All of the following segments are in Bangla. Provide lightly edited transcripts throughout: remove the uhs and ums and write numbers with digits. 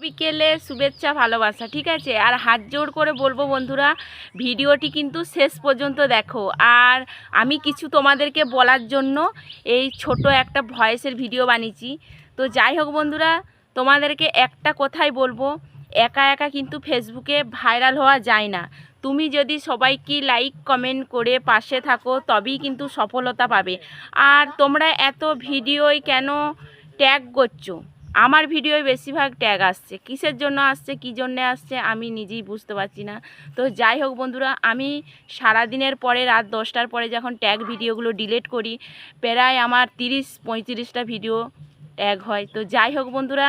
বিকেলে শুভেচ্ছা ভালোবাসা, ঠিক আছে। আর হাত জোড় করে বলবো বন্ধুরা, ভিডিওটি কিন্তু শেষ পর্যন্ত দেখো। আর আমি কিছু তোমাদেরকে বলার জন্য এই ছোট একটা ভয়েসের ভিডিও বানিয়েছি। তো যাই হোক বন্ধুরা, তোমাদেরকে একটা কথাই বলবো, একা একা কিন্তু ফেসবুকে ভাইরাল হওয়া যায় না। তুমি যদি সবাইকে লাইক কমেন্ট করে পাশে থাকো তবেই কিন্তু সফলতা পাবে। আর তোমরা এত ভিডিওই কেন ট্যাগ করছো? আমার ভিডিওয় বেশিরভাগ ট্যাগ আসছে, কিসের জন্য আসছে, কী জন্যে আসছে আমি নিজেই বুঝতে পারছি না। তো যাই হোক বন্ধুরা, আমি সারাদিনের পরে রাত 10টার পরে যখন ট্যাগ ভিডিওগুলো ডিলিট করি, প্রায় আমার 30-35টা ভিডিও ট্যাগ হয়। তো যাই হোক বন্ধুরা,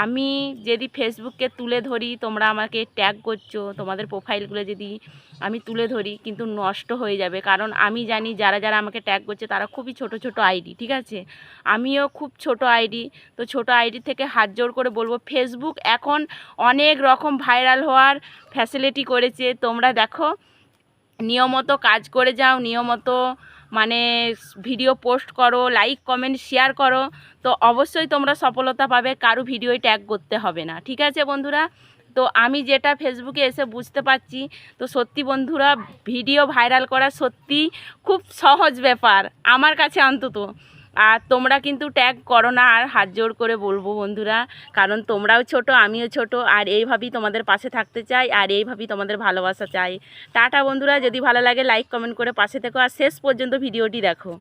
আমি যদি ফেসবুককে তুলে ধরি, তোমরা আমাকে ট্যাগ করছো, তোমাদের প্রোফাইলগুলো যদি আমি তুলে ধরি কিন্তু নষ্ট হয়ে যাবে। কারণ আমি জানি যারা যারা আমাকে ট্যাগ করছে তারা খুবই ছোট ছোট আইডি, ঠিক আছে। আমিও খুব ছোট আইডি। তো ছোট আইডি থেকে হাত জোড় করে বলবো, ফেসবুক এখন অনেক রকম ভাইরাল হওয়ার ফ্যাসিলিটি করেছে। তোমরা দেখো, নিয়মত কাজ করে যাও, নিয়মত মানে ভিডিও পোস্ট করো, লাইক কমেন্ট শেয়ার করো, তো অবশ্যই তোমরা সফলতা পাবে। কারো ভিডিওই ট্যাগ করতে হবে না, ঠিক আছে বন্ধুরা। তো আমি যেটা ফেসবুকে এসে বুঝতে পারছি, তো সত্যি বন্ধুরা, ভিডিও ভাইরাল করা সত্যি খুব সহজ ব্যাপার আমার কাছে অন্তত। আর তোমরা কিন্তু ট্যাগ করো না। আর হাত জোড় করে বলবো বন্ধুরা, কারণ তোমরাও ছোট, আমিও ছোট, আর এইভাবেই তোমাদের পাশে থাকতে চাই, আর এইভাবেই তোমাদের ভালোবাসা চাই। টাটা বন্ধুরা, যদি ভালো লাগে লাইক কমেন্ট করে পাশে থেকো, আর শেষ পর্যন্ত ভিডিওটি দেখো।